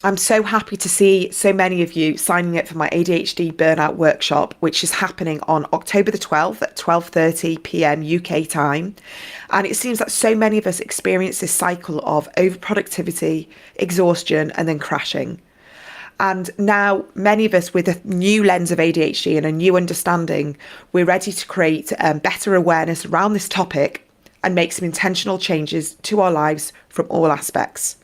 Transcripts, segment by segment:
I'm so happy to see so many of you signing up for my ADHD burnout workshop, which is happening on October the 12th at 12:30 p.m. UK time. And it seems that so many of us experience this cycle of overproductivity, exhaustion, and then crashing. And now, many of us with a new lens of ADHD and a new understanding, we're ready to create better awareness around this topic and make some intentional changes to our lives from all aspects.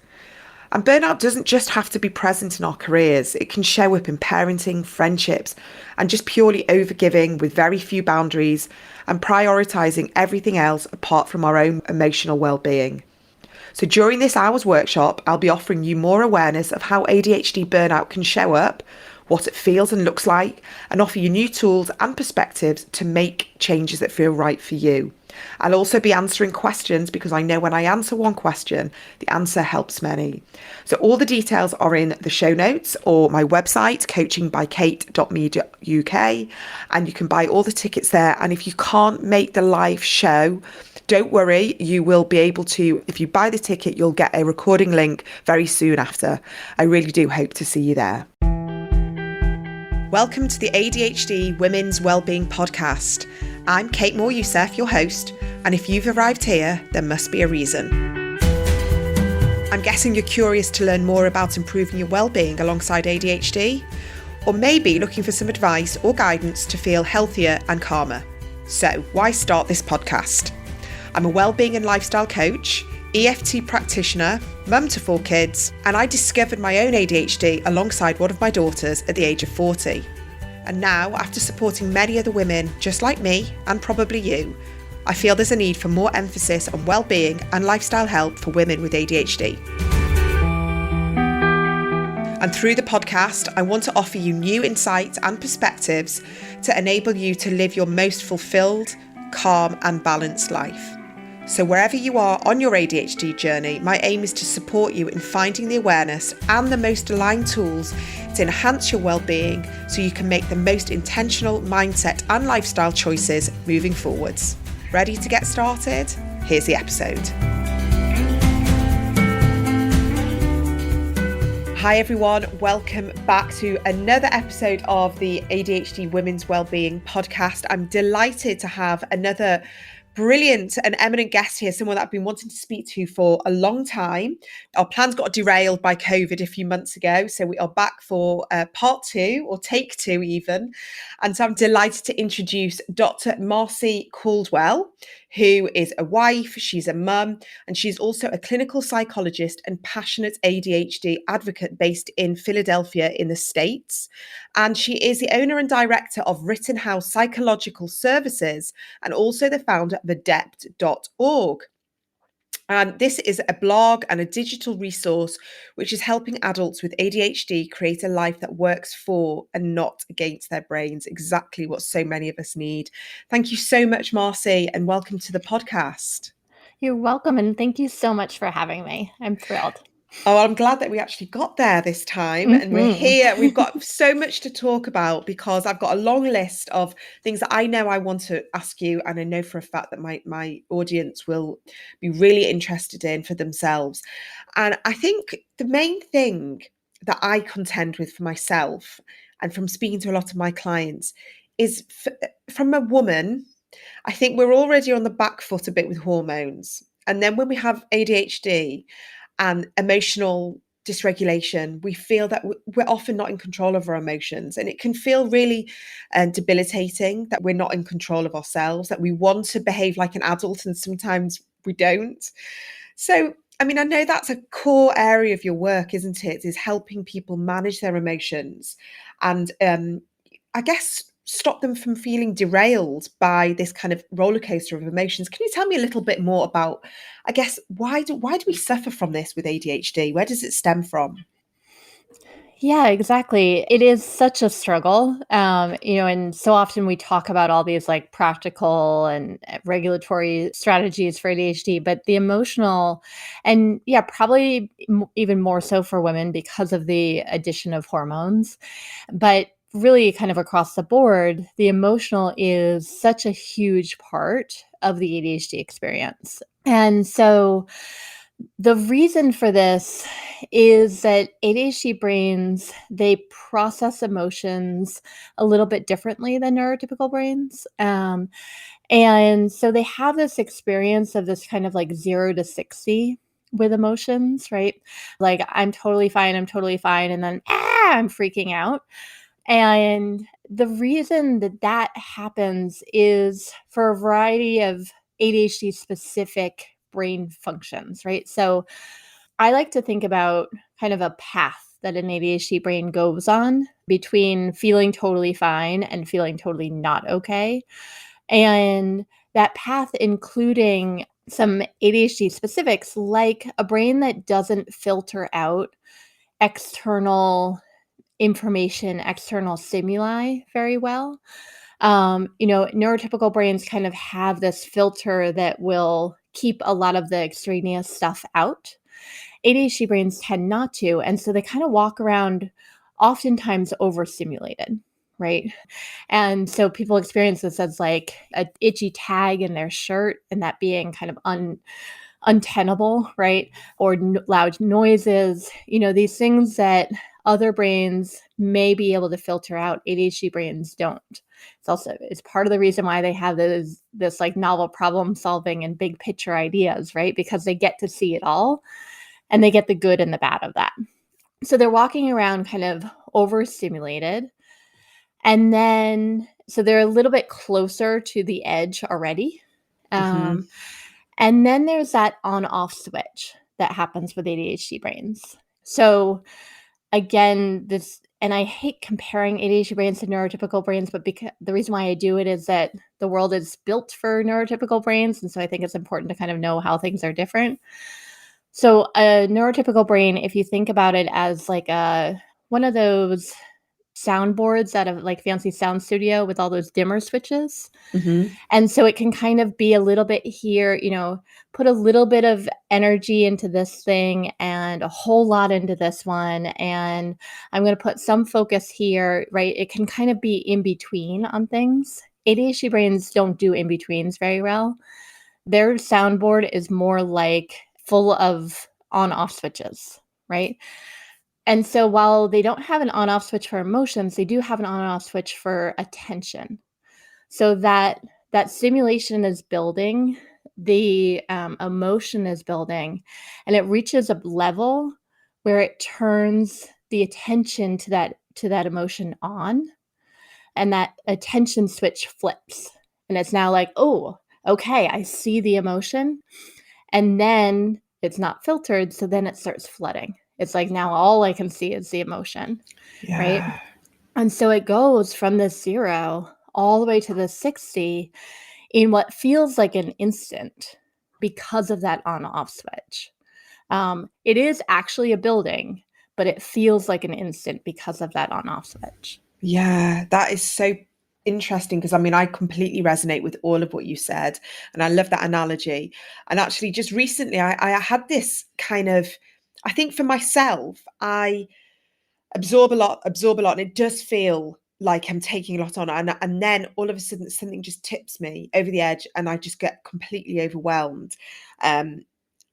And burnout doesn't just have to be present in our careers, it can show up in parenting, friendships, and just purely overgiving with very few boundaries and prioritising everything else apart from our own emotional well-being. So during this hour's workshop, I'll be offering you more awareness of how ADHD burnout can show up, what it feels and looks like, and offer you new tools and perspectives to make changes that feel right for you. I'll also be answering questions because I know when I answer one question, the answer helps many. So all the details are in the show notes or my website, coachingbykate.me.uk, and you can buy all the tickets there. And if you can't make the live show, don't worry, you will be able to, if you buy the ticket, you'll get a recording link very soon after. I really do hope to see you there. Welcome to the ADHD Women's Wellbeing Podcast. I'm Kate Moore-Youssef, your host, and if you've arrived here, there must be a reason. I'm guessing you're curious to learn more about improving your wellbeing alongside ADHD, or maybe looking for some advice or guidance to feel healthier and calmer. So why start this podcast? I'm a wellbeing and lifestyle coach, EFT practitioner, mum to 4 kids, and I discovered my own ADHD alongside one of my daughters at the age of 40. And now, after supporting many other women just like me, and probably you, I feel there's a need for more emphasis on well-being and lifestyle help for women with ADHD. And through the podcast, I want to offer you new insights and perspectives to enable you to live your most fulfilled, calm and balanced life. So wherever you are on your ADHD journey, my aim is to support you in finding the awareness and the most aligned tools to enhance your well-being so you can make the most intentional mindset and lifestyle choices moving forwards. Ready to get started? Here's the episode. Hi everyone, welcome back to another episode of the ADHD Women's Wellbeing Podcast. I'm delighted to have another brilliant and eminent guest here, someone that I've been wanting to speak to for a long time. Our plans got derailed by COVID a few months ago, so we are back for part 2 or take 2 even. And so I'm delighted to introduce Dr. Marcy Caldwell, who is a wife, she's a mum, and she's also a clinical psychologist and passionate ADHD advocate based in Philadelphia in the States. And she is the owner and director of Rittenhouse Psychological Services and also the founder of adept.org. And this is a blog and a digital resource which is helping adults with ADHD create a life that works for and not against their brains, exactly what so many of us need. Thank you so much, Marcy, and welcome to the podcast. You're welcome, and thank you so much for having me. I'm thrilled. Oh, I'm glad that we actually got there this time and we're here. We've got so much to talk about because I've got a long list of things that I know I want to ask you. And I know for a fact that my audience will be really interested in for themselves. And I think the main thing that I contend with for myself and from speaking to a lot of my clients is from a woman, I think we're already on the back foot a bit with hormones. And then when we have ADHD, and emotional dysregulation, we feel that we're often not in control of our emotions. And it can feel really debilitating that we're not in control of ourselves, that we want to behave like an adult and sometimes we don't. So, I mean, I know that's a core area of your work, isn't it? Is helping people manage their emotions and I guess stop them from feeling derailed by this kind of roller coaster of emotions. Can you tell me a little bit more about, I guess, why do we suffer from this with ADHD? Where does it stem from? Yeah, exactly. It is such a struggle, and so often we talk about all these like practical and regulatory strategies for ADHD, but the emotional, and yeah, probably even more so for women because of the addition of hormones, but really kind of across the board, the emotional is such a huge part of the ADHD experience. And so The reason for this is that ADHD brains, they process emotions a little bit differently than neurotypical brains. And so they have this experience of this kind of like 0 to 60 with emotions, right? Like, I'm totally fine, I'm totally fine. And then, I'm freaking out. And the reason that that happens is for a variety of ADHD specific brain functions, right? So I like to think about kind of a path that an ADHD brain goes on between feeling totally fine and feeling totally not okay. And that path including some ADHD specifics, like a brain that doesn't filter out external information, external stimuli very well. Neurotypical brains kind of have this filter that will keep a lot of the extraneous stuff out. ADHD brains tend not to. And so they kind of walk around oftentimes overstimulated, right? And so people experience this as like a itchy tag in their shirt and that being kind of untenable, right? Or loud noises, these things that other brains may be able to filter out, ADHD brains don't. It's part of the reason why they have this like novel problem solving and big picture ideas, right? Because they get to see it all and they get the good and the bad of that. So they're walking around kind of overstimulated. And then, so they're a little bit closer to the edge already. Hmm. Um, and then there's that on off switch that happens with ADHD brains. So again, and I hate comparing ADHD brains to neurotypical brains, but because the reason why I do it is that the world is built for neurotypical brains. And so I think it's important to kind of know how things are different. So a neurotypical brain, if you think about it as like one of those soundboards out of like fancy sound studio with all those dimmer switches. Hmm. And so it can kind of be a little bit here, put a little bit of energy into this thing and a whole lot into this one. And I'm going to put some focus here, right? It can kind of be in between on things. ADHD brains don't do in betweens very well. Their soundboard is more like full of on off switches, right? And so while they don't have an on off switch for emotions, they do have an on off switch for attention. So that stimulation is building, the emotion is building, and it reaches a level where it turns the attention to that emotion on, and that attention switch flips, and it's now like, oh, okay, I see the emotion, and then it's not filtered, so then it starts flooding. It's like now all I can see is the emotion, right? Yeah. And so it goes from the 0 all the way to the 60 in what feels like an instant because of that on off switch. It is actually a building, but it feels like an instant because of that on off switch. Yeah, that is so interesting because I mean, I completely resonate with all of what you said, and I love that analogy. And actually, just recently, I had this kind of, I think for myself, I absorb a lot, and it does feel like I'm taking a lot on, and then all of a sudden something just tips me over the edge, and I just get completely overwhelmed. Um,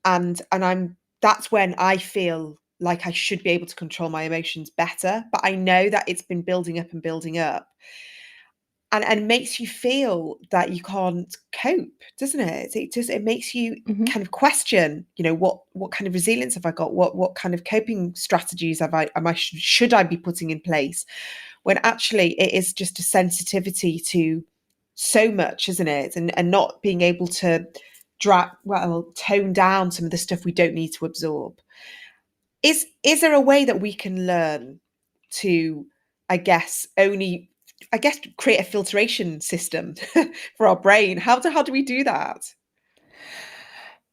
and I'm that's when I feel like I should be able to control my emotions better, but I know that it's been building up and building up, and makes you feel that you can't cope, doesn't it? It makes you Mhm. kind of question, what kind of resilience have I got? What kind of coping strategies should I be putting in place? When actually it is just a sensitivity to so much, isn't it? And not being able to tone down some of the stuff we don't need to absorb. Is there a way that we can learn to, I guess, create a filtration system for our brain? How do we do that?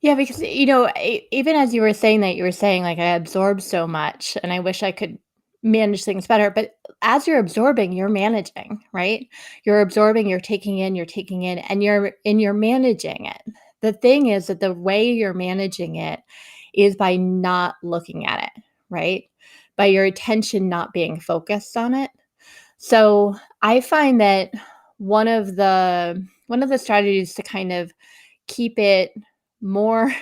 Yeah, because even as you were saying that, you were saying like I absorb so much, and I wish I could manage things better. But as you're absorbing, you're managing, right? You're absorbing, you're taking in, and you're managing it. The thing is that the way you're managing it is by not looking at it, right? By your attention not being focused on it. So I find that one of the strategies to kind of keep it more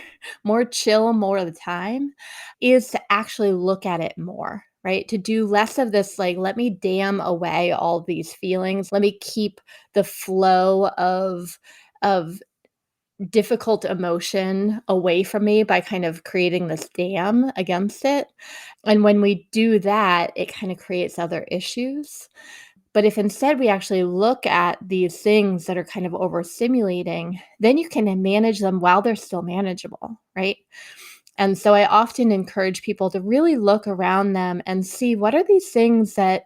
more chill more of the time is to actually look at it more, right? To do less of this, like, let me dam away all these feelings. Let me keep the flow of difficult emotion away from me by kind of creating this dam against it. And when we do that, it kind of creates other issues. But if instead we actually look at these things that are kind of overstimulating, then you can manage them while they're still manageable, right? And so I often encourage people to really look around them and see what are these things that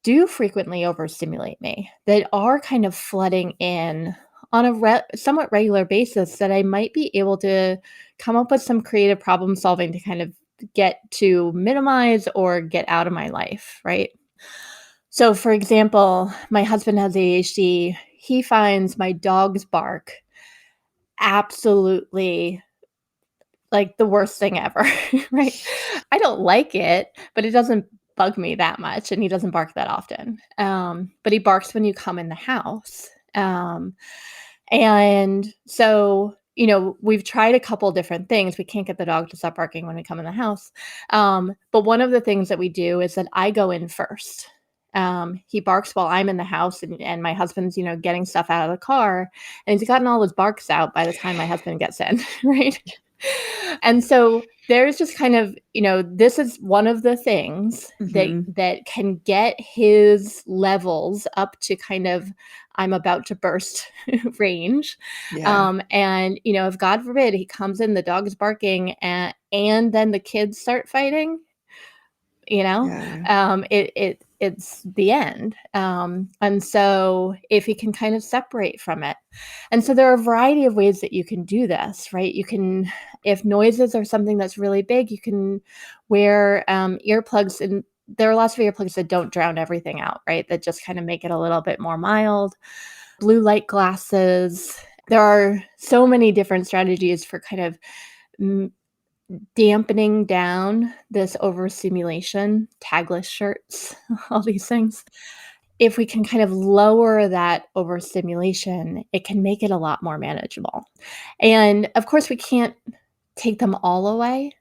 do frequently overstimulate me, that are kind of flooding in on a somewhat regular basis, that I might be able to come up with some creative problem solving to kind of get to minimize or get out of my life, right? So, for example, my husband has ADHD. He finds my dog's bark absolutely like the worst thing ever, right? I don't like it, but it doesn't bug me that much, and he doesn't bark that often. But he barks when you come in the house. And so, we've tried a couple different things. We can't get the dog to stop barking when we come in the house. But one of the things that we do is that I go in first. He barks while I'm in the house, and my husband's, getting stuff out of the car, and he's gotten all his barks out by the time my husband gets in, right? And so there's just kind of, this is one of the things that can get his levels up to kind of I'm about to burst range. Yeah. And if God forbid he comes in, the dog is barking, and then the kids start fighting, Yeah. it's the end. And so if you can kind of separate from it. And so there are a variety of ways that you can do this, right? You can, if noises are something that's really big, you can wear earplugs, and there are lots of earplugs that don't drown everything out, right? That just kind of make it a little bit more mild. Blue light glasses. There are so many different strategies for kind of dampening down this overstimulation, tagless shirts, all these things. If we can kind of lower that overstimulation, it can make it a lot more manageable. And of course, we can't take them all away,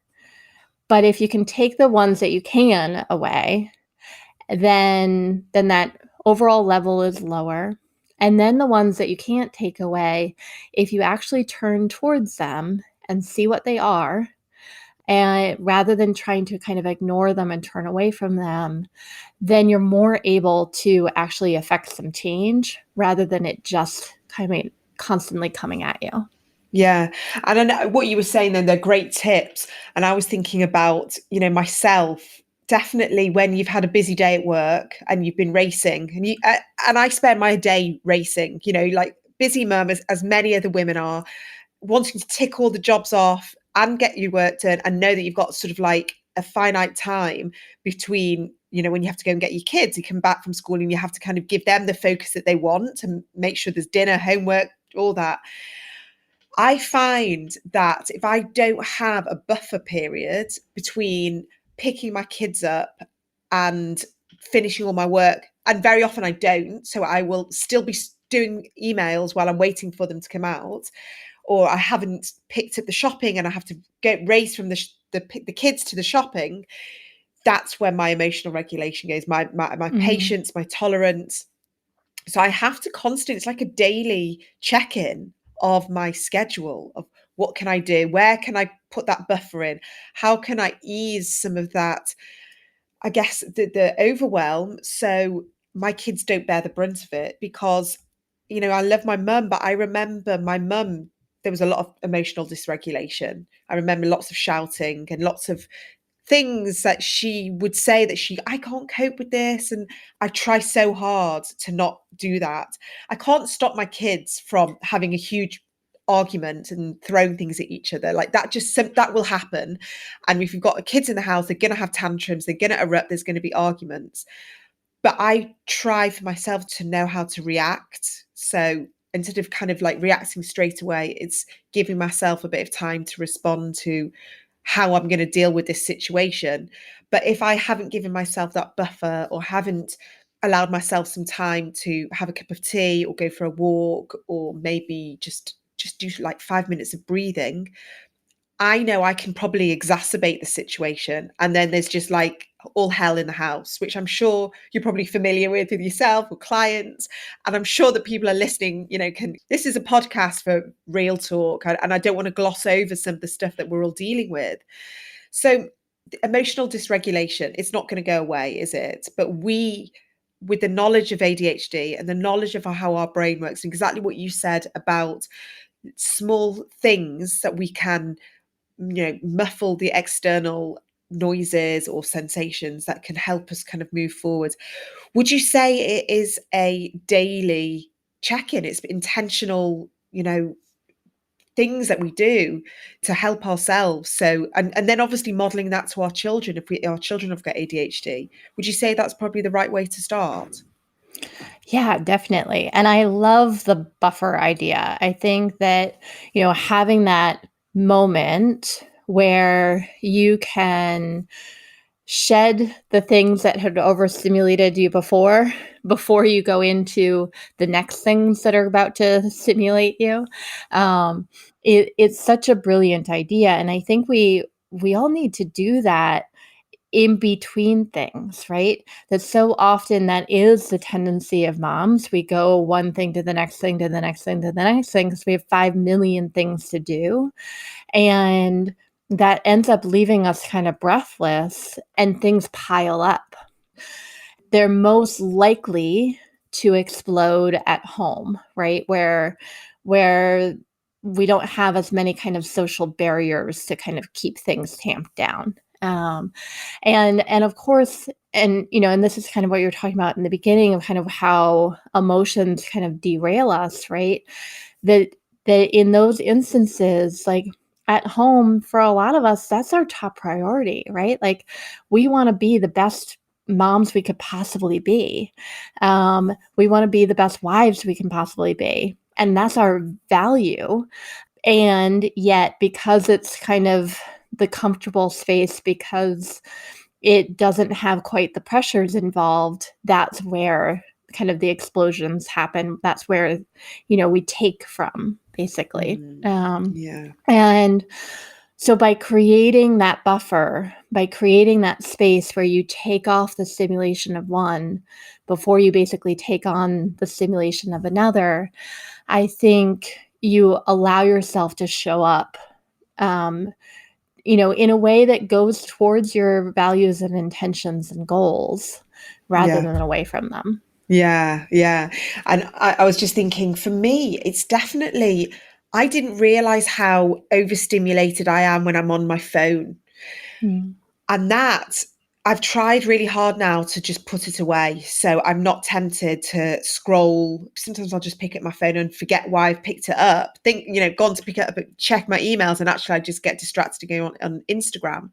but if you can take the ones that you can away, then that overall level is lower. And then the ones that you can't take away, if you actually turn towards them and see what they are, and rather than trying to kind of ignore them and turn away from them, then you're more able to actually affect some change rather than it just kind of constantly coming at you. Yeah. And I know what you were saying then, they're great tips. And I was thinking about, myself, definitely when you've had a busy day at work and you've been racing and I spend my day racing, like busy mum as many other women are, wanting to tick all the jobs off and get your work done and know that you've got sort of like a finite time between, when you have to go and get your kids, you come back from school and you have to kind of give them the focus that they want and make sure there's dinner, homework, all that. I find that if I don't have a buffer period between picking my kids up and finishing all my work, and very often I don't, so I will still be doing emails while I'm waiting for them to come out, or I haven't picked up the shopping and I have to get race from the kids to the shopping. That's when my emotional regulation goes, my patience, my tolerance. So I have to constantly, it's like a daily check-in of my schedule of what can I do? Where can I put that buffer in? How can I ease some of that, I guess, the overwhelm, so my kids don't bear the brunt of it? Because, I love my mum, but I remember my mum, there was a lot of emotional dysregulation. I remember lots of shouting and lots of things that she would say that I can't cope with this. And I try so hard to not do that. I can't stop my kids from having a huge argument and throwing things at each other. Like that will happen. And if you've got kids in the house, they're going to have tantrums, they're going to erupt, there's going to be arguments. But I try for myself to know how to react. So instead of kind of like reacting straight away, it's giving myself a bit of time to respond to how I'm going to deal with this situation. But if I haven't given myself that buffer or haven't allowed myself some time to have a cup of tea or go for a walk or maybe just just do like 5 minutes of breathing, I know I can probably exacerbate the situation. And then there's just like all hell in the house, which I'm sure you're probably familiar with yourself or clients. And I'm sure that people are listening, this is a podcast for real talk. And I don't want to gloss over some of the stuff that we're all dealing with. So emotional dysregulation, it's not going to go away, is it? But with the knowledge of ADHD and the knowledge of how our brain works, and exactly what you said about small things that we can muffle the external noises or sensations that can help us kind of move forward. Would you say it is a daily check-in? It's intentional, things that we do to help ourselves. So, and then obviously modeling that to our children. If our children have got ADHD, would you say that's probably the right way to start? Yeah, definitely. And I love the buffer idea. I think that, having that moment where you can shed the things that had overstimulated you before you go into the next things that are about to stimulate you. It's such a brilliant idea. And I think we all need to do that in between things, right? That so often that is the tendency of moms. We go one thing to the next thing to the next thing to the next thing because we have 5 million things to do. And that ends up leaving us kind of breathless and things pile up. They're most likely to explode at home, right? Where we don't have as many kind of social barriers to kind of keep things tamped down. And of course, and this is kind of what you're talking about in the beginning of kind of how emotions kind of derail us, right? That in those instances, like at home, for a lot of us, that's our top priority, right? Like we want to be the best moms we could possibly be. We want to be the best wives we can possibly be. And that's our value. And yet, because it's kind of the comfortable space, because it doesn't have quite the pressures involved, that's where kind of the explosions happen. That's where, we take from, basically. Yeah. And so by creating that buffer, by creating that space where you take off the stimulation of one before you basically take on the stimulation of another, I think you allow yourself to show up, in a way that goes towards your values and intentions and goals rather Yeah. than away from them. Yeah. Yeah. And I was just thinking, for me, it's definitely, I didn't realize how overstimulated I am when I'm on my phone. Mm. And that I've tried really hard now to just put it away. So I'm not tempted to scroll. Sometimes I'll just pick up my phone and forget why I've picked it up. Think, gone to pick it up, but check my emails, and actually I just get distracted and go on Instagram.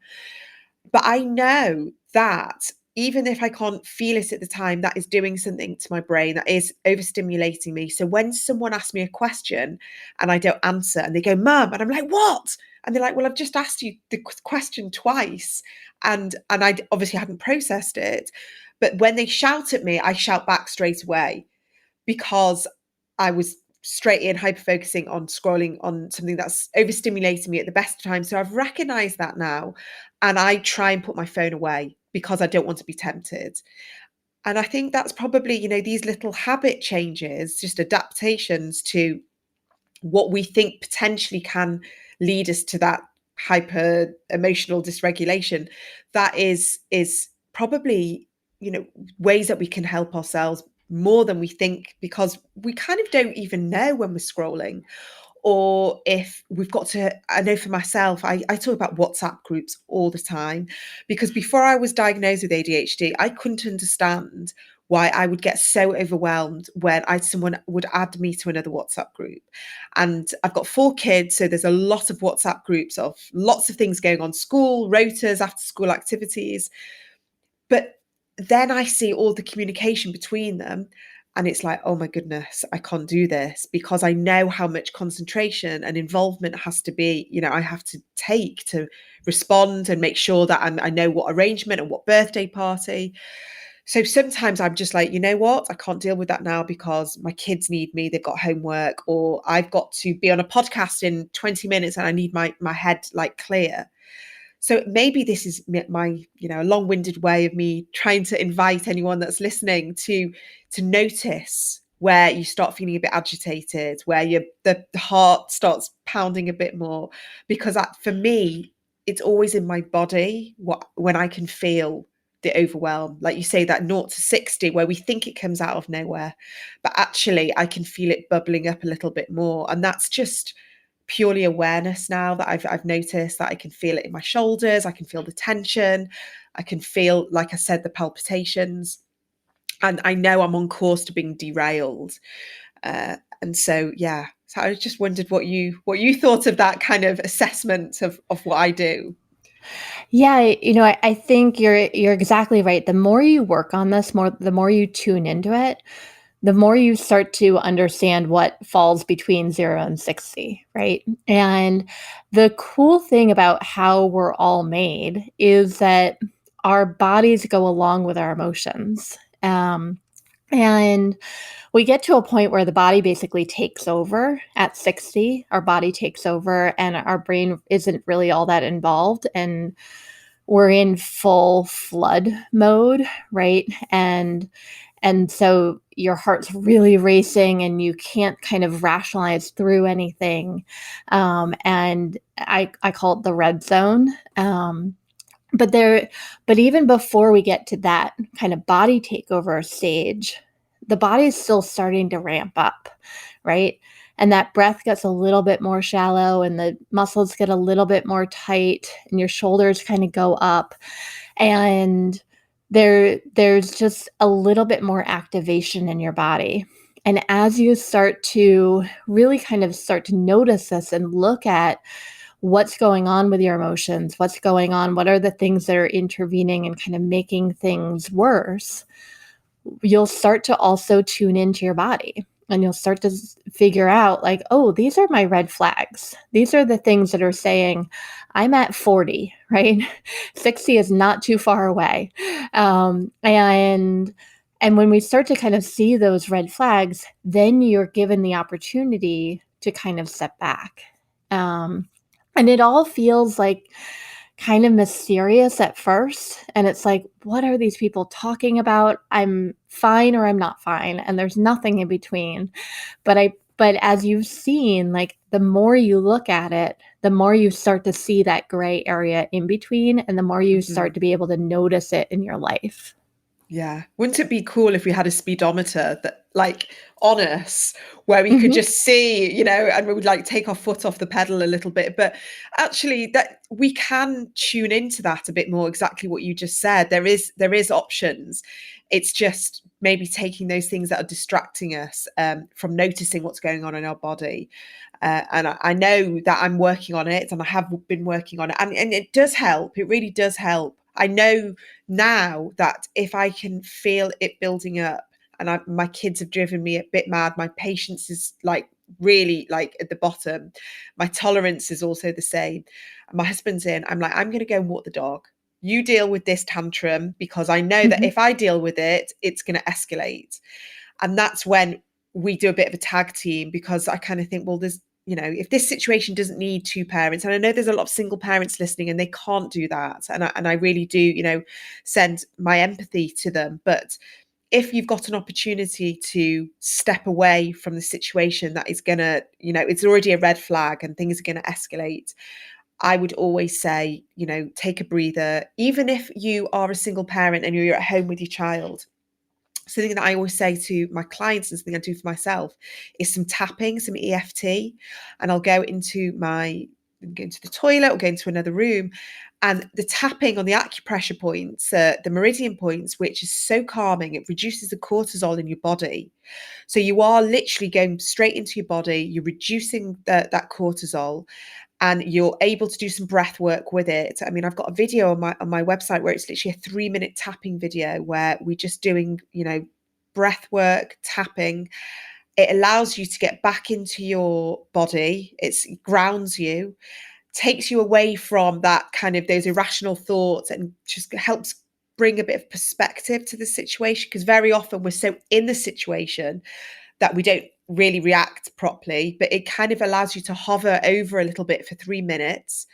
But I know that even if I can't feel it at the time, that is doing something to my brain, that is overstimulating me. So when someone asks me a question and I don't answer and they go, Mum, and I'm like, what? And they're like, well, I've just asked you the question twice. And I obviously hadn't processed it. But when they shout at me, I shout back straight away because I was straight in hyper focusing on scrolling on something that's overstimulating me at the best time. So I've recognized that now, and I try and put my phone away because I don't want to be tempted. And I think that's probably, these little habit changes, just adaptations to what we think potentially can lead us to that hyper emotional dysregulation. That is probably, ways that we can help ourselves more than we think, because we kind of don't even know when we're scrolling, or if we've got to. I know for myself, I talk about WhatsApp groups all the time, because before I was diagnosed with ADHD, I couldn't understand why I would get so overwhelmed when someone would add me to another WhatsApp group. And I've got 4 kids, so there's a lot of WhatsApp groups of lots of things going on: school, rotas, after school activities. But then I see all the communication between them, and it's like, oh my goodness, I can't do this, because I know how much concentration and involvement has to be, I have to take to respond and make sure that I know what arrangement and what birthday party. So sometimes I'm just like, you know what? I can't deal with that now because my kids need me. They've got homework, or I've got to be on a podcast in 20 minutes and I need my head like clear. So maybe this is my, a long-winded way of me trying to invite anyone that's listening to notice where you start feeling a bit agitated, where the heart starts pounding a bit more, because for me, it's always in my body when I can feel the overwhelm. Like you say, that 0 to 60, where we think it comes out of nowhere, but actually I can feel it bubbling up a little bit more, and that's just purely awareness now that I've noticed that I can feel it in my shoulders. I can feel the tension. I can feel, like I said, the palpitations, and I know I'm on course to being derailed. And so, yeah. So I just wondered what you thought of that kind of assessment of what I do. Yeah, I think you're exactly right. The more you work on this, the more you tune into it, the more you start to understand what falls between 0 and 60, right? And the cool thing about how we're all made is that our bodies go along with our emotions. And we get to a point where the body basically takes over at 60. Our body takes over, and our brain isn't really all that involved. And we're in full flood mode, right? And so your heart's really racing and you can't kind of rationalize through anything. And I call it the red zone. But even before we get to that kind of body takeover stage, the body is still starting to ramp up, right? And that breath gets a little bit more shallow and the muscles get a little bit more tight and your shoulders kind of go up. And there's just a little bit more activation in your body. And as you start to really kind of start to notice this and look at what's going on with your emotions, what's going on, what are the things that are intervening and kind of making things worse, you'll start to also tune into your body. And you'll start to figure out, like, oh, these are my red flags. These are the things that are saying, I'm at 40, right? 60 is not too far away. And when we start to kind of see those red flags, then you're given the opportunity to kind of step back. And it all feels like kind of mysterious at first. And it's like, what are these people talking about? I'm fine or I'm not fine. And there's nothing in between. But as you've seen, like the more you look at it, the more you start to see that gray area in between, and the more you Mhm. start to be able to notice it in your life. Yeah. Wouldn't it be cool if we had a speedometer that like on us where we could Mhm. just see, and we would like take our foot off the pedal a little bit. But actually that we can tune into that a bit more, exactly what you just said. There is options. It's just maybe taking those things that are distracting us from noticing what's going on in our body. And I know that I'm working on it, and I have been working on it, and it does help. It really does help. I know now that if I can feel it building up, and my kids have driven me a bit mad, my patience is like really like at the bottom, my tolerance is also the same. And my husband's in, I'm like, I'm going to go and walk the dog. You deal with this tantrum, because I know that Mhm. if I deal with it, it's going to escalate. And that's when we do a bit of a tag team, because I kind of think, well, if this situation doesn't need two parents, and I know there's a lot of single parents listening and they can't do that. And I really do, send my empathy to them. But if you've got an opportunity to step away from the situation that is going to, it's already a red flag and things are going to escalate, I would always say, take a breather. Even if you are a single parent and you're at home with your child, something that I always say to my clients and something I do for myself is some tapping, some EFT, and I'll go into the toilet or go into another room, and the tapping on the acupressure points, the meridian points, which is so calming, it reduces the cortisol in your body. So you are literally going straight into your body, you're reducing that cortisol, and you're able to do some breath work with it. I mean, I've got a video on my website where it's literally a 3-minute tapping video where we're just doing, breath work, tapping. It allows you to get back into your body. It grounds you, takes you away from that kind of those irrational thoughts, and just helps bring a bit of perspective to the situation, because very often we're so in the situation that we don't really react properly, but it kind of allows you to hover over a little bit for 3 minutes.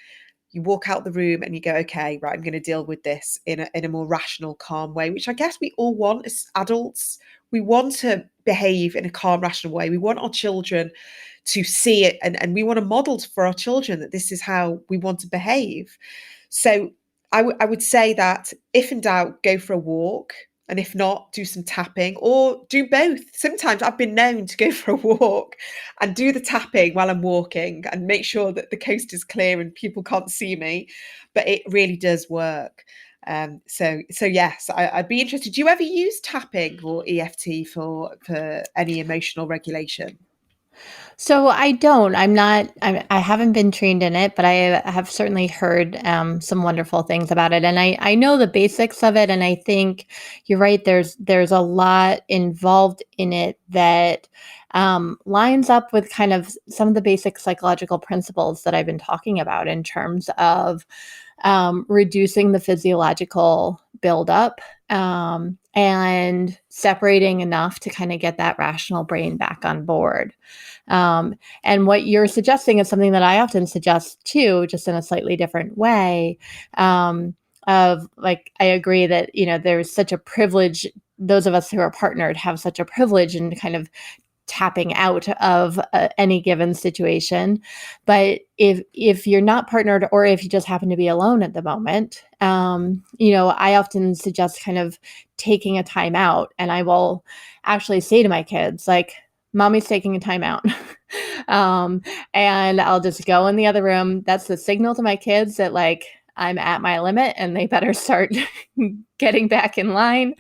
You walk out the room and you go, okay, right, I'm going to deal with this in a more rational, calm way, which I guess we all want as adults. We want to behave in a calm, rational way. We want our children to see it, and we want to model for our children that this is how we want to behave. So I would say that if in doubt, go for a walk. And if not, do some tapping or do both. Sometimes I've been known to go for a walk and do the tapping while I'm walking and make sure that the coast is clear and people can't see me. But it really does work. So yes, I'd be interested. Do you ever use tapping or EFT for any emotional regulation? So I don't. I'm not. I haven't been trained in it, but I have certainly heard some wonderful things about it, and I know the basics of it. And I think you're right. There's a lot involved in it that lines up with kind of some of the basic psychological principles that I've been talking about in terms of reducing the physiological buildup and separating enough to kind of get that rational brain back on board. And what you're suggesting is something that I often suggest too, just in a slightly different way. Of like, I agree that, there's such a privilege. Those of us who are partnered have such a privilege in kind of tapping out of any given situation. But if you're not partnered, or if you just happen to be alone at the moment, I often suggest kind of taking a time out. And I will actually say to my kids, like, mommy's taking a time out. And I'll just go in the other room. That's the signal to my kids that, like, I'm at my limit and they better start getting back in line.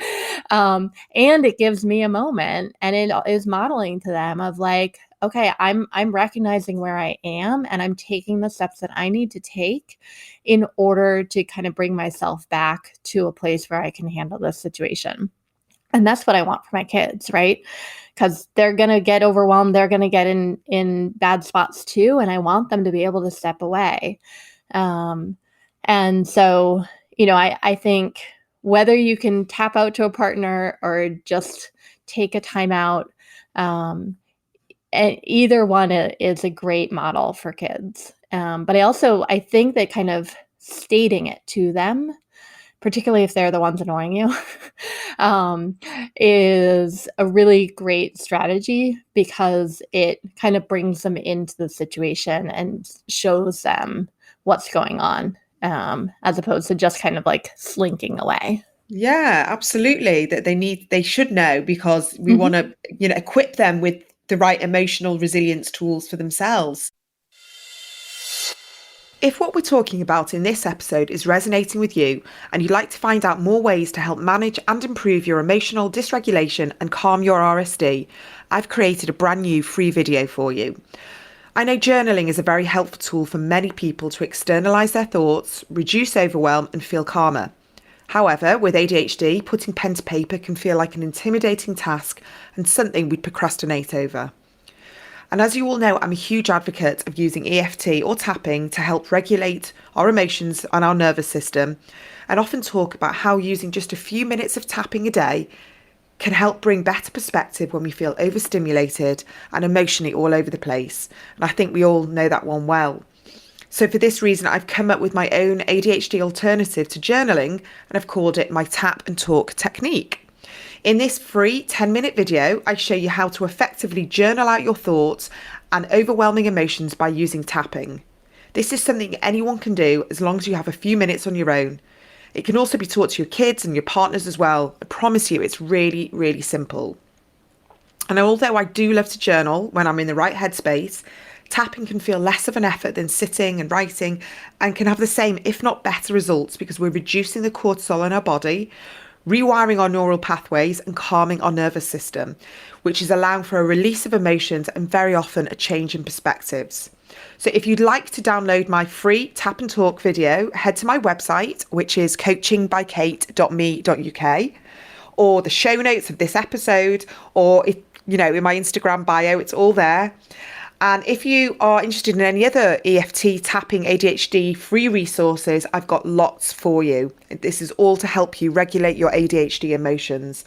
And it gives me a moment, and it is modeling to them of like, okay, I'm recognizing where I am, and I'm taking the steps that I need to take in order to kind of bring myself back to a place where I can handle this situation. And that's what I want for my kids, right? Because they're going to get overwhelmed. They're going to get in bad spots too. And I want them to be able to step away. And so, I think whether you can tap out to a partner or just take a time out, either one is a great model for kids. But I think that kind of stating it to them, particularly if they're the ones annoying you, is a really great strategy, because it kind of brings them into the situation and shows them what's going on, as opposed to just kind of like slinking away. Yeah, absolutely. That they should know, because we want to, equip them with the right emotional resilience tools for themselves. If what we're talking about in this episode is resonating with you, and you'd like to find out more ways to help manage and improve your emotional dysregulation and calm your RSD, I've created a brand new free video for you. I know journaling is a very helpful tool for many people to externalise their thoughts, reduce overwhelm and feel calmer. However, with ADHD, putting pen to paper can feel like an intimidating task and something we'd procrastinate over. And as you all know, I'm a huge advocate of using EFT or tapping to help regulate our emotions and our nervous system, and often talk about how using just a few minutes of tapping a day can help bring better perspective when we feel overstimulated and emotionally all over the place. And I think we all know that one well. So for this reason, I've come up with my own ADHD alternative to journaling, and I've called it my tap and talk technique. In this free 10-minute video, I show you how to effectively journal out your thoughts and overwhelming emotions by using tapping. This is something anyone can do as long as you have a few minutes on your own. It can also be taught to your kids and your partners as well. I promise you, it's really, really simple. And although I do love to journal when I'm in the right headspace, tapping can feel less of an effort than sitting and writing, and can have the same, if not better, results, because we're reducing the cortisol in our body, rewiring our neural pathways and calming our nervous system, which is allowing for a release of emotions and very often a change in perspectives. So if you'd like to download my free tap and talk video, head to my website, which is coachingbykate.me.uk, or the show notes of this episode, or if, in my Instagram bio, it's all there. And if you are interested in any other EFT tapping ADHD free resources, I've got lots for you. This is all to help you regulate your ADHD emotions.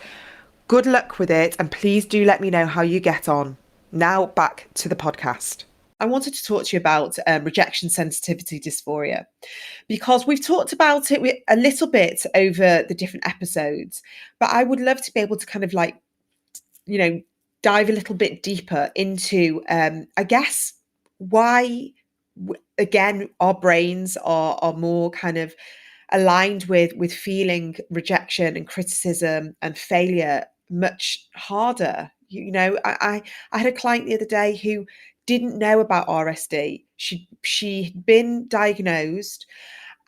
Good luck with it, and please do let me know how you get on. Now back to the podcast. I wanted to talk to you about rejection sensitivity dysphoria because we've talked about it a little bit over the different episodes, but I would love to be able to kind of like, you know, dive a little bit deeper into, I guess, why, again, our brains are more kind of aligned with feeling rejection and criticism and failure much harder. I had a client the other day who didn't know about RSD. She'd been diagnosed,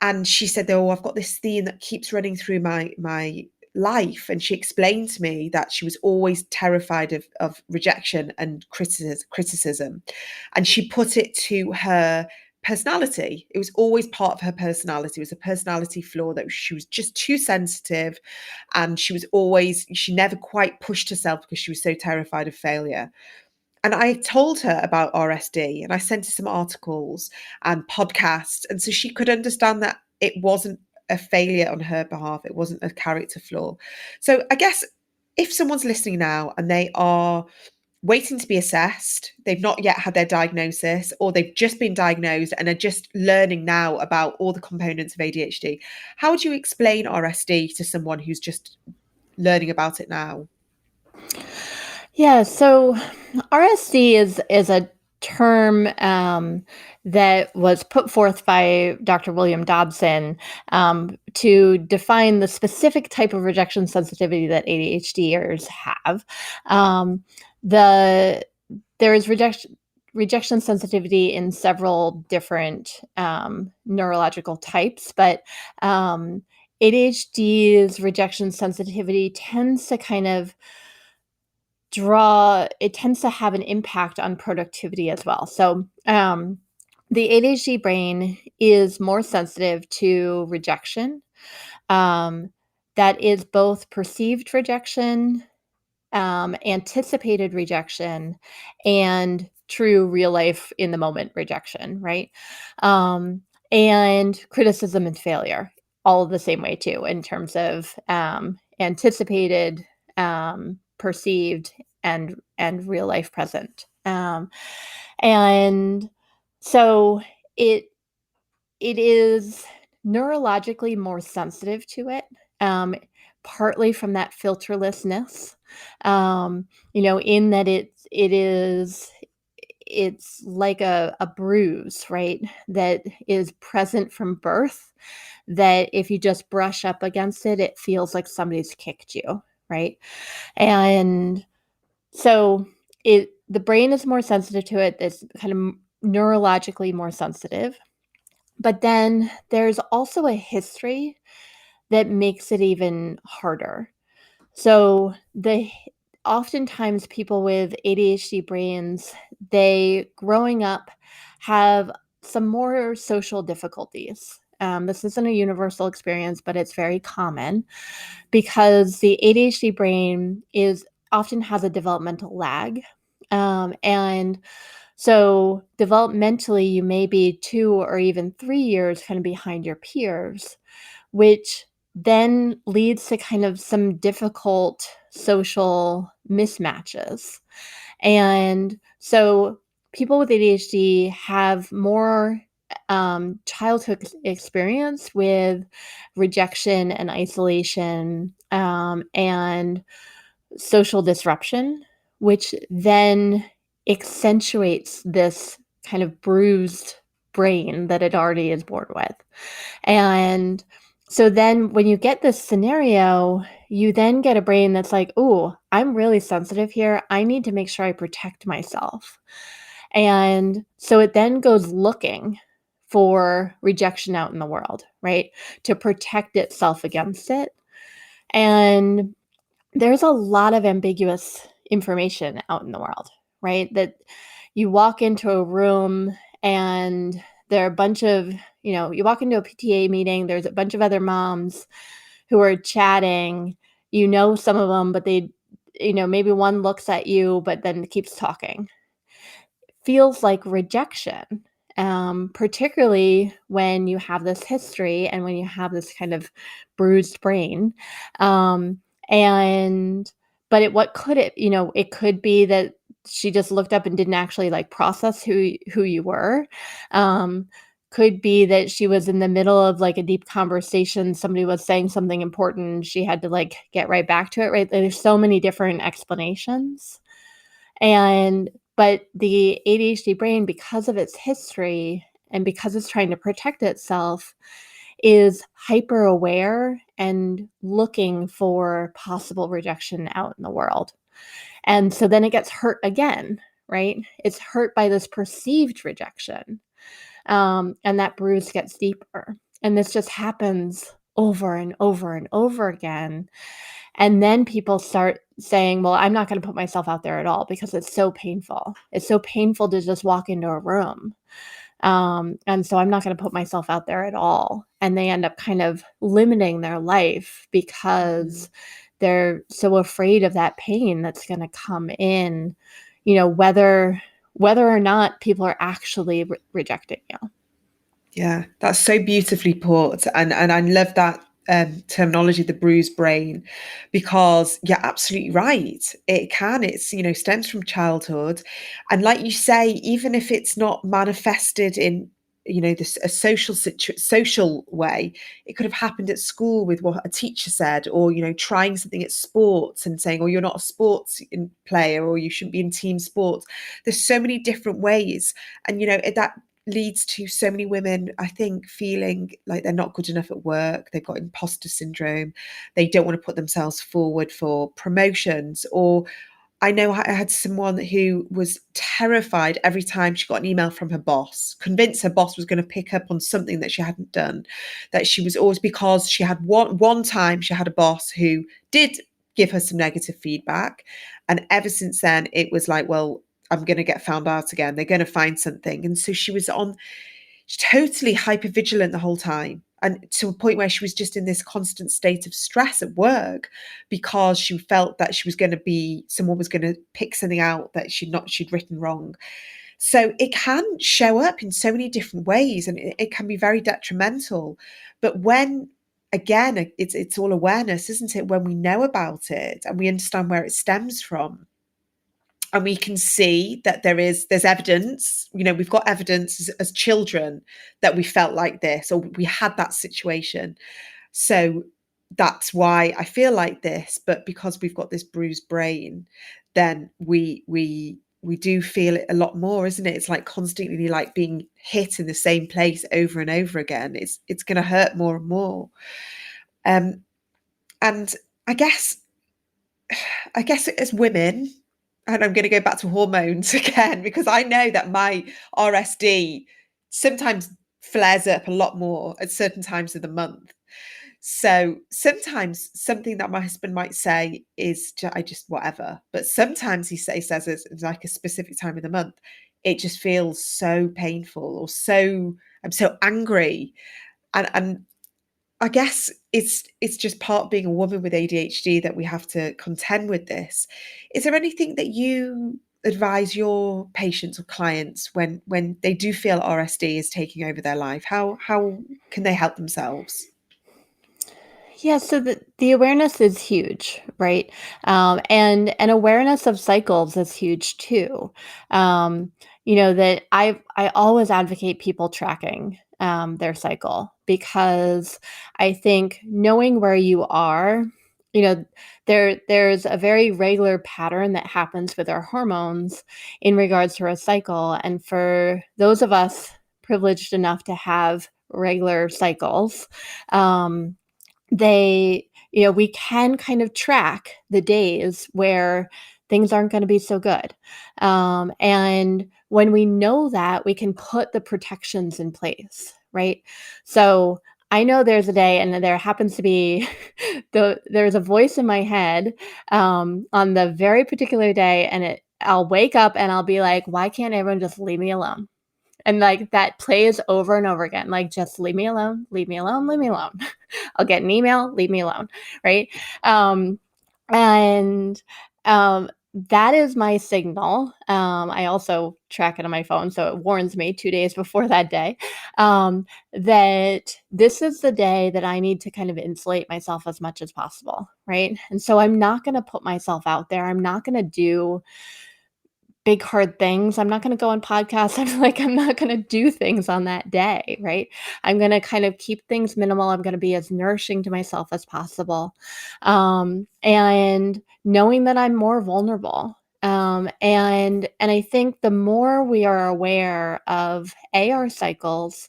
and she said, "Oh, I've got this theme that keeps running through my life." And she explained to me that she was always terrified of rejection and criticism. And she put it to her personality. It was always part of her personality. It was a personality flaw, that she was just too sensitive, and she never quite pushed herself because she was so terrified of failure. And I told her about RSD, and I sent her some articles and podcasts. And so she could understand that it wasn't a failure on her behalf, it wasn't a character flaw. So I guess if someone's listening now and they are waiting to be assessed, they've not yet had their diagnosis, or they've just been diagnosed and are just learning now about all the components of ADHD, how would you explain RSD to someone who's just learning about it now? Yeah, so RSD is a term that was put forth by Dr. William Dobson to define the specific type of rejection sensitivity that ADHDers have. The there is rejection sensitivity in several different neurological types, but ADHD's rejection sensitivity tends to kind of it tends to have an impact on productivity as well. So, the ADHD brain is more sensitive to rejection. Um, that is both perceived rejection, anticipated rejection, and true real life in the moment rejection, right? And criticism and failure, all the same way too, in terms of anticipated, perceived, and real life present. And so it it is neurologically more sensitive to it, um, partly from that filterlessness, in that it's like a bruise, right? That is present from birth, that if you just brush up against it, it feels like somebody's kicked you, right? And so the brain is more sensitive to it. It's kind of neurologically more sensitive. But then there's also a history that makes it even harder. So oftentimes people with ADHD brains, they growing up have some more social difficulties. This isn't a universal experience, but it's very common because the ADHD brain is often has a developmental lag. And so developmentally, you may be 2 or even 3 years kind of behind your peers, which then leads to kind of some difficult social mismatches. And so people with ADHD have more childhood experience with rejection and isolation, and social disruption, which then accentuates this kind of bruised brain that it already is born with. And so then when you get this scenario, you then get a brain that's like, "Oh, I'm really sensitive here. I need to make sure I protect myself." And so it then goes looking for rejection out in the world, right? To protect itself against it. And there's a lot of ambiguous information out in the world, right? That you walk into a room and there are a bunch of, you walk into a PTA meeting, there's a bunch of other moms who are chatting. You know some of them, but maybe one looks at you, but then keeps talking. feels like rejection, particularly when you have this history and when you have this kind of bruised brain. Um, and what could it, it could be that she just looked up and didn't actually like process who you were. Um, could be that she was in the middle of like a deep conversation. Somebody was saying something important. She had to like get right back to it, right? There's so many different explanations. But the ADHD brain, because of its history and because it's trying to protect itself, is hyper aware and looking for possible rejection out in the world. And so then it gets hurt again, right? It's hurt by this perceived rejection. And that bruise gets deeper. And this just happens over and over and over again. And then people start saying, well, I'm not going to put myself out there at all because it's so painful. It's so painful to just walk into a room. And so I'm not going to put myself out there at all. And they end up kind of limiting their life because they're so afraid of that pain that's going to come in, whether or not people are actually rejecting you. Yeah, that's so beautifully put. And I love that terminology, the bruised brain, because you're absolutely right. It's stems from childhood. And like you say, even if it's not manifested in, this a social way, it could have happened at school with what a teacher said, or, trying something at sports and saying, oh, you're not a sports player, or you shouldn't be in team sports. There's so many different ways. And, that leads to so many women, I think, feeling like they're not good enough at work. They've got imposter syndrome. They don't want to put themselves forward for promotions. Or I know I had someone who was terrified every time she got an email from her boss, convinced her boss was going to pick up on something that she hadn't done, that she was always, because she had one time she had a boss who did give her some negative feedback. And ever since then, it was like, well, I'm going to get found out again. They're going to find something. And so she was totally hyper vigilant the whole time. And to a point where she was just in this constant state of stress at work because she felt that someone was going to pick something out that she'd written wrong. So it can show up in so many different ways, and it can be very detrimental. But again, it's all awareness, isn't it? When we know about it and we understand where it stems from, and we can see that there's evidence, we've got evidence as children that we felt like this, or we had that situation. So that's why I feel like this. But because we've got this bruised brain, then we do feel it a lot more, isn't it? It's like constantly like being hit in the same place over and over again. It's going to hurt more and more. And I guess as women, and I'm going to go back to hormones again, because I know that my RSD sometimes flares up a lot more at certain times of the month. So sometimes something that my husband might say is I just whatever. But sometimes he says it's like a specific time of the month. It just feels so painful, or I'm so angry. And I guess it's just part of being a woman with ADHD that we have to contend with this. Is there anything that you advise your patients or clients when they do feel RSD is taking over their life? How can they help themselves? Yeah, so the awareness is huge, right? And awareness of cycles is huge too. That I always advocate people tracking their cycle, because I think knowing where you are, there's a very regular pattern that happens with our hormones in regards to our cycle, and for those of us privileged enough to have regular cycles. We can kind of track the days where things aren't going to be so good. And when we know that, we can put the protections in place, right? So I know there's a day, and there happens to be there's a voice in my head on the very particular day, and I'll wake up and I'll be like, why can't everyone just leave me alone? And like that plays over and over again, like, just leave me alone, leave me alone, leave me alone. I'll get an email, leave me alone. Right. And that is my signal. I also track it on my phone, so it warns me 2 days before that day, that this is the day that I need to kind of insulate myself as much as possible, right? And so I'm not gonna put myself out there. I'm not gonna do big hard things. I'm not gonna go on podcasts. I'm not gonna do things on that day, right? I'm gonna kind of keep things minimal. I'm gonna be as nourishing to myself as possible. And knowing that I'm more vulnerable. And I think the more we are aware of our cycles,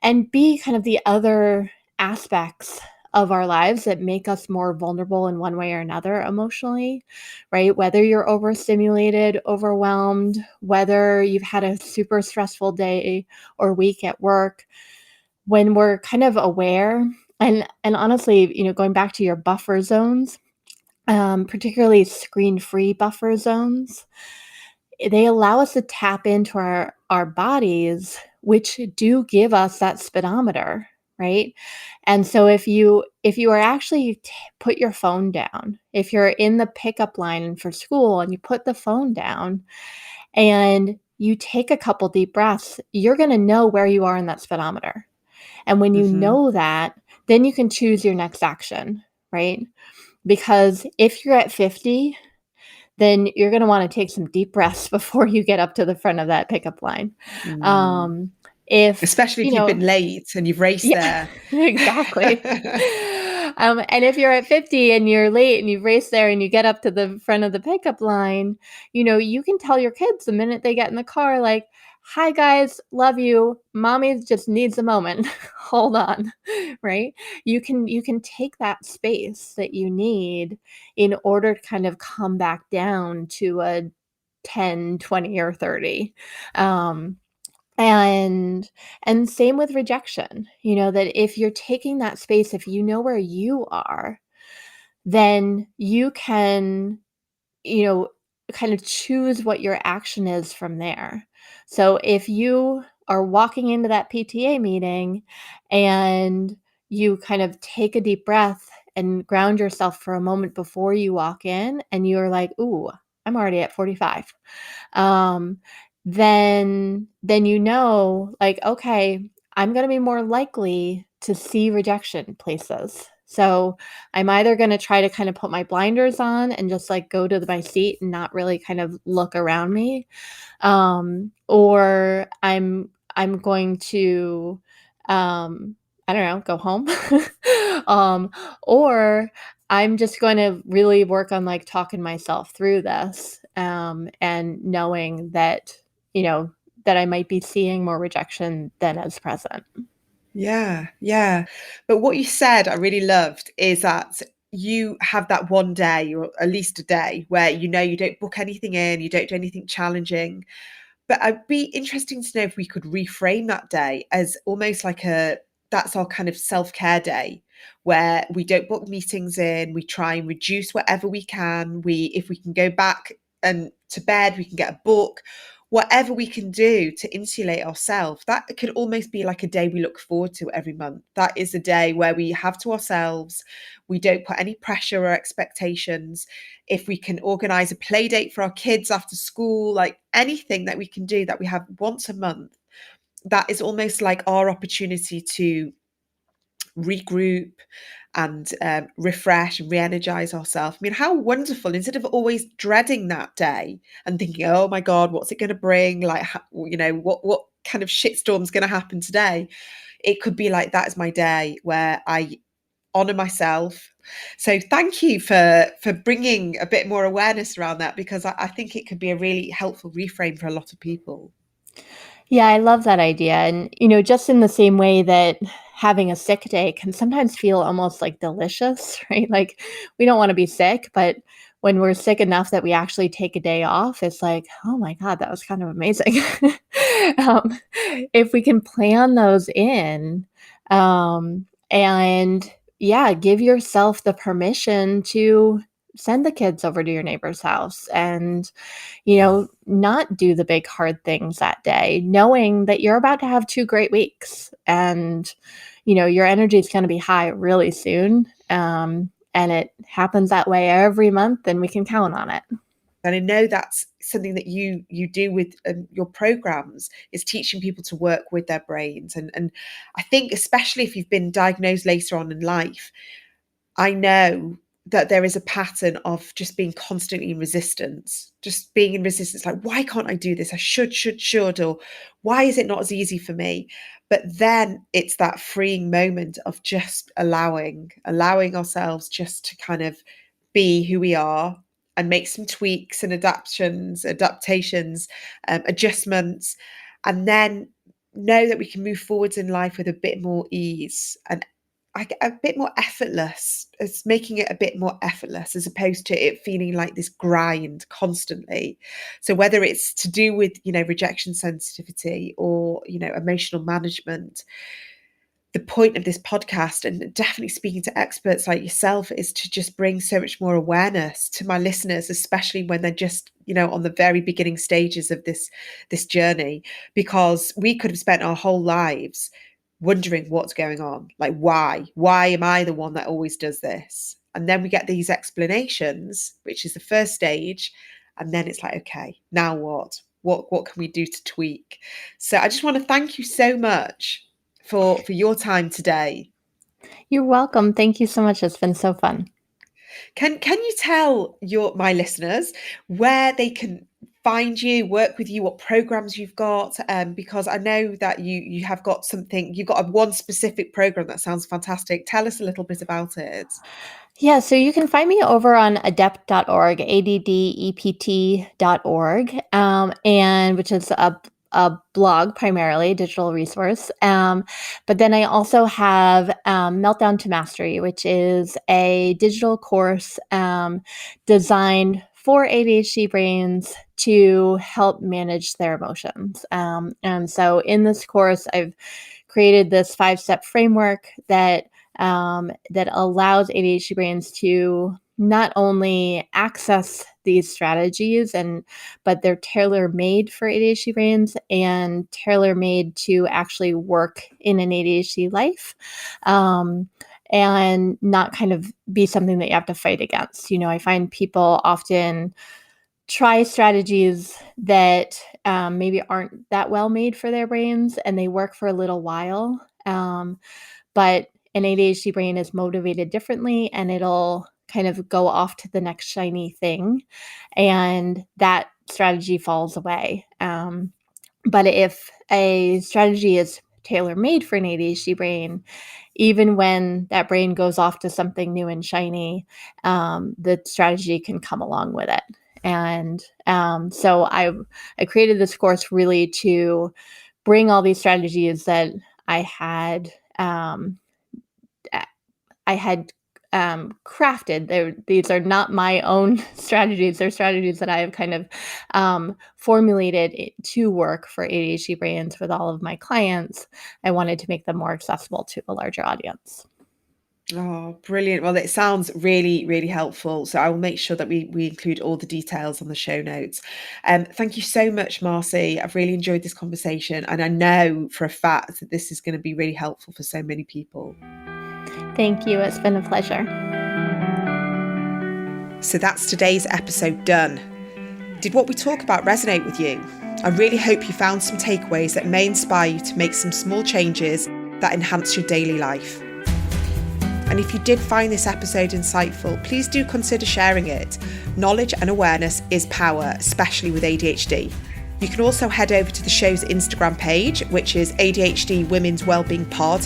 and B, kind of the other aspects of our lives that make us more vulnerable in one way or another emotionally, right? Whether you're overstimulated, overwhelmed, whether you've had a super stressful day or week at work, when we're kind of aware, and honestly, going back to your buffer zones, particularly screen-free buffer zones, they allow us to tap into our bodies, which do give us that speedometer, right? And so if you are actually put your phone down, if you're in the pickup line for school and you put the phone down and you take a couple deep breaths, you're going to know where you are in that speedometer. And when you Hmm. know that, then you can choose your next action, right? Because if you're at 50, then you're gonna wanna take some deep breaths before you get up to the front of that pickup line. Mm. Um, if Especially if you've been late and you've raced Yeah, there. exactly. And if you're at 50 and you're late and you've raced there and you get up to the front of the pickup line, you can tell your kids the minute they get in the car, like, "Hi, guys, love you. Mommy just needs a moment. Hold on." Right? You can take that space that you need in order to kind of come back down to a 10, 20, or 30. Um, and and same with rejection, that if you're taking that space, if you know where you are, then you can, you know, kind of choose what your action is from there. So if you are walking into that PTA meeting and you kind of take a deep breath and ground yourself for a moment before you walk in and you're like, "Ooh, I'm already at 45." um, then like, okay, I'm going to be more likely to see rejection places. So I'm either going to try to kind of put my blinders on and just like go to my seat and not really kind of look around me, or I'm going to, um, I don't know, go home, um, or I'm just going to really work on like talking myself through this, and knowing that you know that I might be seeing more rejection than is present. Yeah, yeah. But what you said I really loved is that you have that one day or at least a day where you don't book anything in, you don't do anything challenging. But I'd be interesting to know if we could reframe that day as almost like that's our kind of self-care day where we don't book meetings in, we try and reduce whatever we can. If we can go back and to bed, we can get a book, whatever we can do to insulate ourselves. That could almost be like a day we look forward to every month. That is a day where we have to ourselves. We don't put any pressure or expectations. If we can organize a play date for our kids after school, like anything that we can do that we have once a month, that is almost like our opportunity to regroup and refresh and re-energize ourselves. I mean, how wonderful, instead of always dreading that day and thinking, oh my God, what's it going to bring, like, what kind of shitstorm's going to happen today, it could be like, that is my day where I honor myself. So thank you for bringing a bit more awareness around that, because I think it could be a really helpful reframe for a lot of people. Yeah, I love that idea. And, just in the same way that having a sick day can sometimes feel almost like delicious, right? Like we don't want to be sick, but when we're sick enough that we actually take a day off, it's like, oh my God, that was kind of amazing. um, if we can plan those in, and yeah, give yourself the permission to send the kids over to your neighbor's house and not do the big hard things that day, knowing that you're about to have 2 great weeks and, your energy is gonna be high really soon, and it happens that way every month, and we can count on it. And I know that's something that you do with your programs, is teaching people to work with their brains. And I think especially if you've been diagnosed later on in life, I know that there is a pattern of just being constantly in resistance, just being in resistance, like, why can't I do this? I should, or why is it not as easy for me? But then it's that freeing moment of just allowing ourselves just to kind of be who we are and make some tweaks and adaptations, adjustments, and then know that we can move forwards in life with a bit more ease and a bit more effortless. It's making it a bit more effortless as opposed to it feeling like this grind constantly. So whether it's to do with, rejection sensitivity or, emotional management, the point of this podcast, and definitely speaking to experts like yourself, is to just bring so much more awareness to my listeners, especially when they're just, on the very beginning stages of this journey, because we could have spent our whole lives wondering what's going on. Like, why am I the one that always does this? And then we get these explanations, which is the first stage. And then it's like, okay, now what can we do to tweak? So I just want to thank you so much for your time today. You're welcome. Thank you so much. It's been so fun. Can you tell my listeners where they can find you, work with you, what programs you've got? Because I know that you have got something, you've got one specific program that sounds fantastic. Tell us a little bit about it. Yeah, so you can find me over on adept.org, addept.org, and which is a blog, primarily digital resource. But then I also have Meltdown to Mastery, which is a digital course designed for ADHD brains to help manage their emotions. And so in this course, I've created this 5-step framework that allows ADHD brains to not only access these strategies, but they're tailor-made for ADHD brains and tailor-made to actually work in an ADHD life, and not kind of be something that you have to fight against. I find people often try strategies that maybe aren't that well made for their brains, and they work for a little while, but an ADHD brain is motivated differently, and it'll kind of go off to the next shiny thing, and that strategy falls away. But if a strategy is tailor-made for an ADHD brain, even when that brain goes off to something new and shiny, the strategy can come along with it. And so I created this course really to bring all these strategies that I had crafted. These are not my own strategies. They're strategies that I have kind of formulated to work for ADHD brains with all of my clients. I wanted to make them more accessible to a larger audience. Oh, brilliant. Well, it sounds really, really helpful. So I will make sure that we include all the details on the show notes. Thank you so much, Marcy. I've really enjoyed this conversation. And I know for a fact that this is going to be really helpful for so many people. Thank you. It's been a pleasure. So that's today's episode done. Did what we talk about resonate with you? I really hope you found some takeaways that may inspire you to make some small changes that enhance your daily life. And if you did find this episode insightful, please do consider sharing it. Knowledge and awareness is power, especially with ADHD. You can also head over to the show's Instagram page, which is ADHD Women's Wellbeing Pod,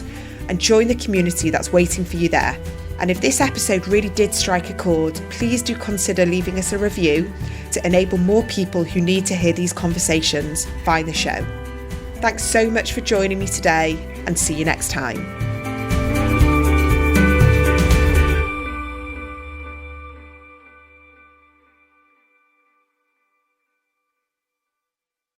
and join the community that's waiting for you there. And if this episode really did strike a chord, please do consider leaving us a review to enable more people who need to hear these conversations find the show. Thanks so much for joining me today, and see you next time.